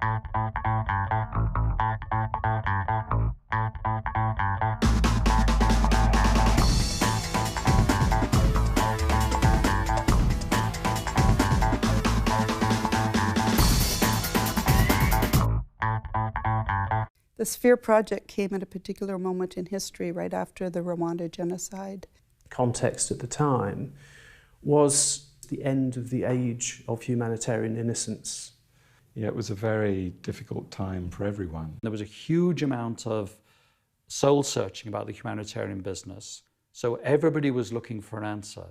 The Sphere project came at a particular moment in history right after the Rwanda genocide. Context at the time was the end of the age of humanitarian innocence. Yeah, it was a very difficult time for everyone. There was a huge amount of soul searching about the humanitarian business, so everybody was looking for an answer.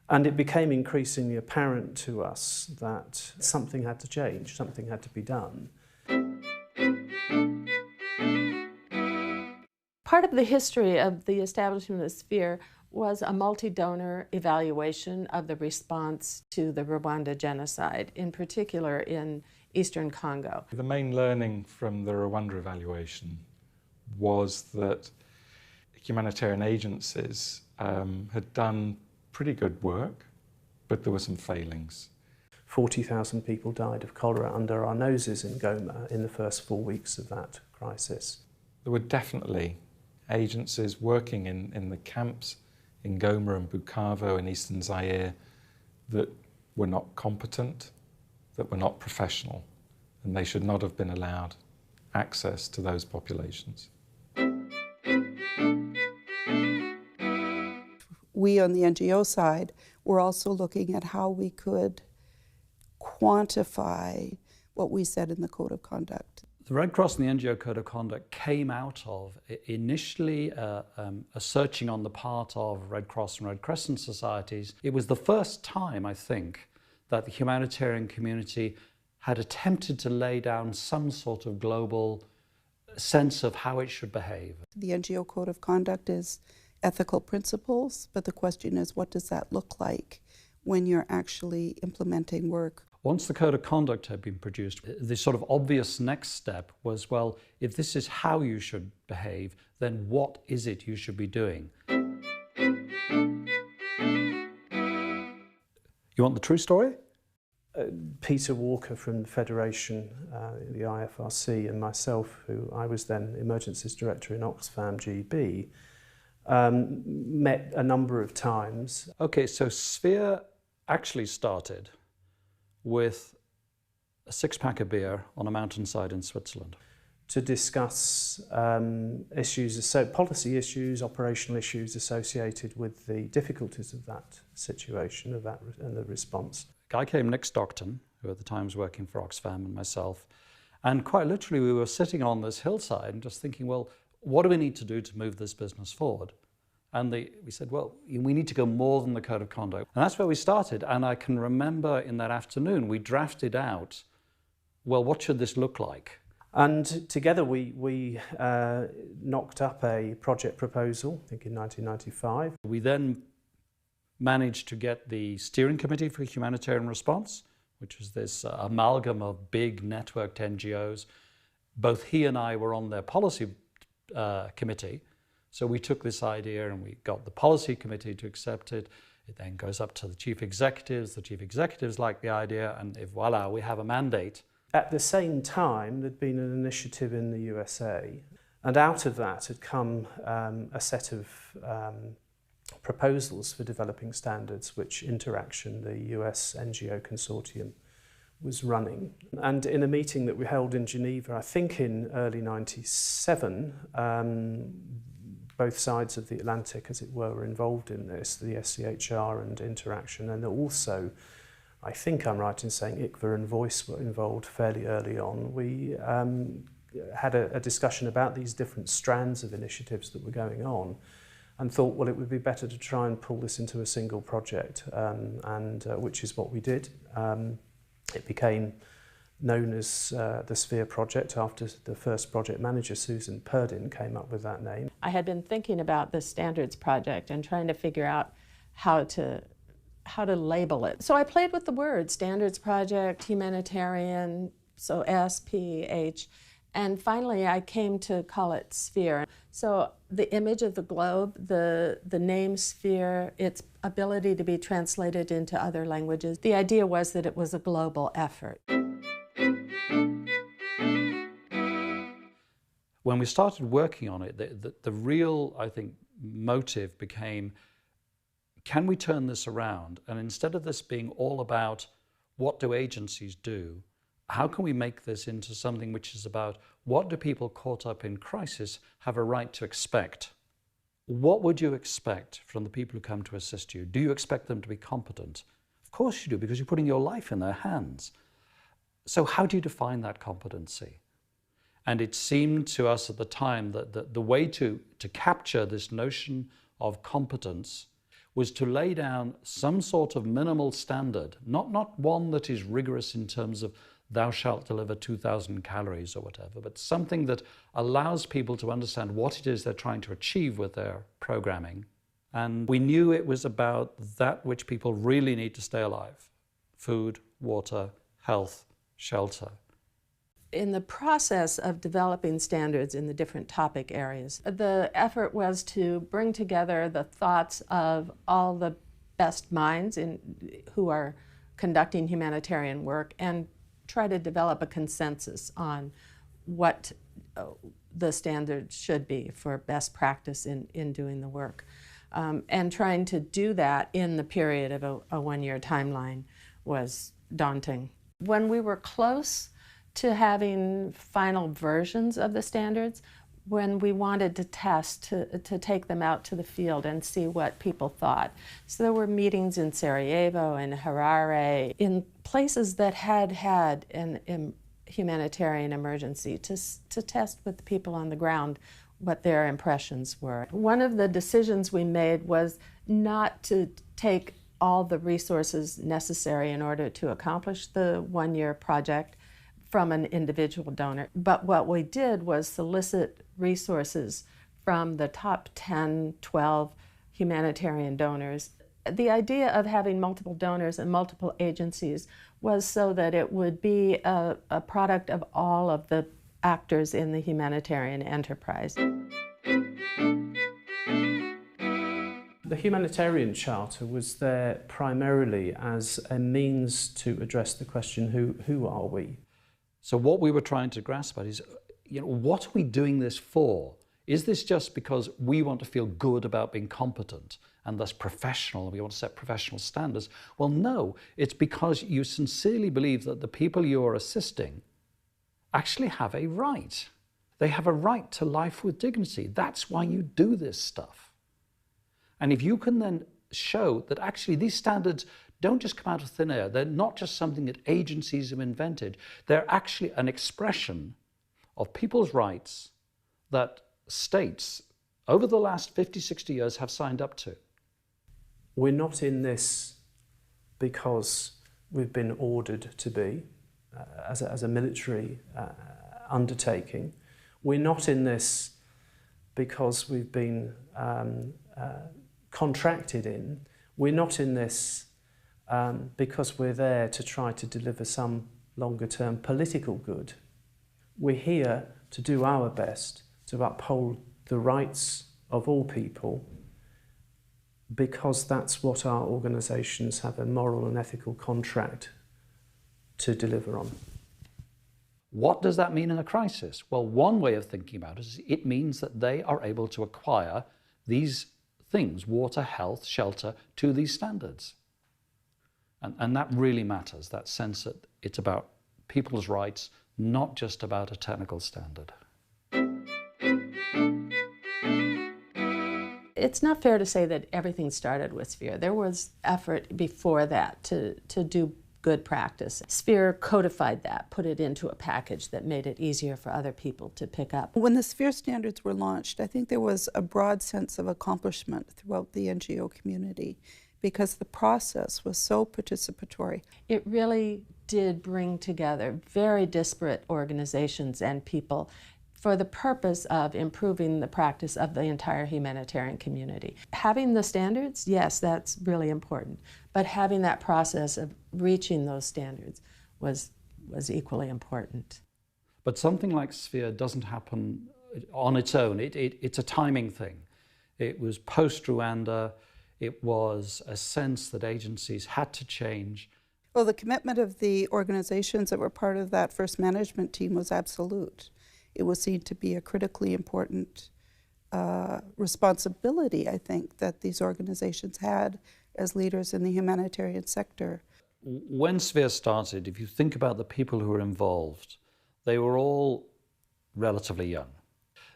And it became increasingly apparent to us that something had to change, something had to be done. Part of the history of the establishment of Sphere was a multi-donor evaluation of the response to the Rwanda genocide, in particular in Eastern Congo. The main learning from the Rwanda evaluation was that humanitarian agencies had done pretty good work, but there were some failings. 40,000 people died of cholera under our noses in Goma in the first 4 weeks of that crisis. There were definitely agencies working in the camps in Goma and Bukavu in eastern Zaire that were not competent, that were not professional, and they should not have been allowed access to those populations. We on the NGO side were also looking at how we could quantify what we said in the Code of Conduct. The Red Cross and the NGO Code of Conduct came out of initially a searching on the part of Red Cross and Red Crescent societies. It was the first time, I think, that the humanitarian community had attempted to lay down some sort of global sense of how it should behave. The NGO Code of Conduct is ethical principles, but the question is, what does that look like when you're actually implementing work? Once the Code of Conduct had been produced, the sort of obvious next step was, well, if this is how you should behave, then what is it you should be doing? You want the true story? Peter Walker from the Federation, the IFRC, and myself, who I was then Emergencies Director in Oxfam GB, met a number of times. Okay, so Sphere actually started with a six-pack of beer on a mountainside in Switzerland. To discuss policy issues, operational issues associated with the difficulties of that situation, and the response. A guy came, Nick Stockton, who at the time was working for Oxfam, and myself, and quite literally we were sitting on this hillside and just thinking, well, what do we need to do to move this business forward? And we said, well, we need to go more than the Code of Conduct. And that's where we started. And I can remember in that afternoon, we drafted out, well, what should this look like? And together we knocked up a project proposal, I think in 1995. We then managed to get the Steering Committee for Humanitarian Response, which was this amalgam of big networked NGOs. Both he and I were on their policy committee. So we took this idea and we got the policy committee to accept it. It then goes up to the chief executives. The chief executives like the idea, and voila, we have a mandate. At the same time, there'd been an initiative in the USA, and out of that had come a set of proposals for developing standards, which Interaction, the US NGO consortium, was running. And in a meeting that we held in Geneva, I think in early '97, both sides of the Atlantic, as it were involved in this, the SCHR and Interaction, and also, I think I'm right in saying ICVA and Voice were involved fairly early on. We had a discussion about these different strands of initiatives that were going on and thought, well, it would be better to try and pull this into a single project, which is what we did. It became known as the Sphere project after the first project manager, Susan Purdin, came up with that name. I had been thinking about the standards project and trying to figure out how to label it. So I played with the words, standards project, humanitarian, so S, P, H, and finally I came to call it Sphere. So the image of the globe, the name Sphere, its ability to be translated into other languages, the idea was that it was a global effort. when we started working on it, the real, I think, motive became, can we turn this around? And instead of this being all about what do agencies do, how can we make this into something which is about what do people caught up in crisis have a right to expect? What would you expect from the people who come to assist you? Do you expect them to be competent? Of course you do, because you're putting your life in their hands. So how do you define that competency? And it seemed to us at the time that the way to capture this notion of competence was to lay down some sort of minimal standard, not one that is rigorous in terms of thou shalt deliver 2,000 calories or whatever, but something that allows people to understand what it is they're trying to achieve with their programming. And we knew it was about that which people really need to stay alive: food, water, health, shelter. In the process of developing standards in the different topic areas, the effort was to bring together the thoughts of all the best minds who are conducting humanitarian work and try to develop a consensus on what the standards should be for best practice in doing the work. And trying to do that in the period of a one-year timeline was daunting. When we were close to having final versions of the standards, when we wanted to test, to take them out to the field and see what people thought. So there were meetings in Sarajevo and Harare, in places that had had an humanitarian emergency, to test with the people on the ground what their impressions were. One of the decisions we made was not to take all the resources necessary in order to accomplish the one-year project from an individual donor. But what we did was solicit resources from the top 10, 12 humanitarian donors. The idea of having multiple donors and multiple agencies was so that it would be a product of all of the actors in the humanitarian enterprise. The Humanitarian Charter was there primarily as a means to address the question, who are we? So what we were trying to grasp at is, what are we doing this for? Is this just because we want to feel good about being competent and thus professional, and we want to set professional standards? Well, no, it's because you sincerely believe that the people you are assisting actually have a right. They have a right to life with dignity. That's why you do this stuff. And if you can then show that actually these standards don't just come out of thin air, they're not just something that agencies have invented, they're actually an expression of people's rights that states over the last 50, 60 years have signed up to. We're not in this because we've been ordered to be, as a military undertaking. We're not in this because we've been contracted in. We're not in this because we're there to try to deliver some longer-term political good. We're here to do our best to uphold the rights of all people, because that's what our organisations have a moral and ethical contract to deliver on. What does that mean in a crisis? Well, one way of thinking about it is it means that they are able to acquire these things, water, health, shelter, to these standards. And that really matters, that sense that it's about people's rights, not just about a technical standard. It's not fair to say that everything started with SFIR. There was effort before that to do good practice. SFIR codified that, put it into a package that made it easier for other people to pick up. When the SFIR standards were launched, I think there was a broad sense of accomplishment throughout the NGO community, because the process was so participatory. It really did bring together very disparate organizations and people for the purpose of improving the practice of the entire humanitarian community. Having the standards, yes, that's really important, but having that process of reaching those standards was equally important. But something like SFIR doesn't happen on its own. It's a timing thing. It was post-Rwanda. It was a sense that agencies had to change. Well, the commitment of the organizations that were part of that first management team was absolute. it was seen to be a critically important responsibility, I think, that these organizations had as leaders in the humanitarian sector. When Sphere started, if you think about the people who were involved, they were all relatively young.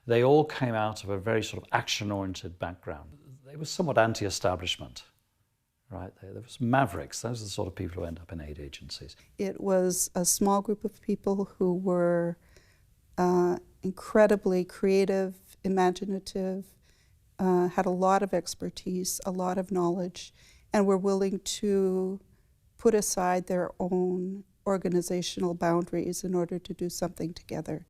They all came out of a very sort of action-oriented background. They were somewhat anti-establishment, right? There was mavericks. Those are the sort of people who end up in aid agencies. It was a small group of people who were incredibly creative, imaginative, had a lot of expertise, a lot of knowledge, and were willing to put aside their own organizational boundaries in order to do something together.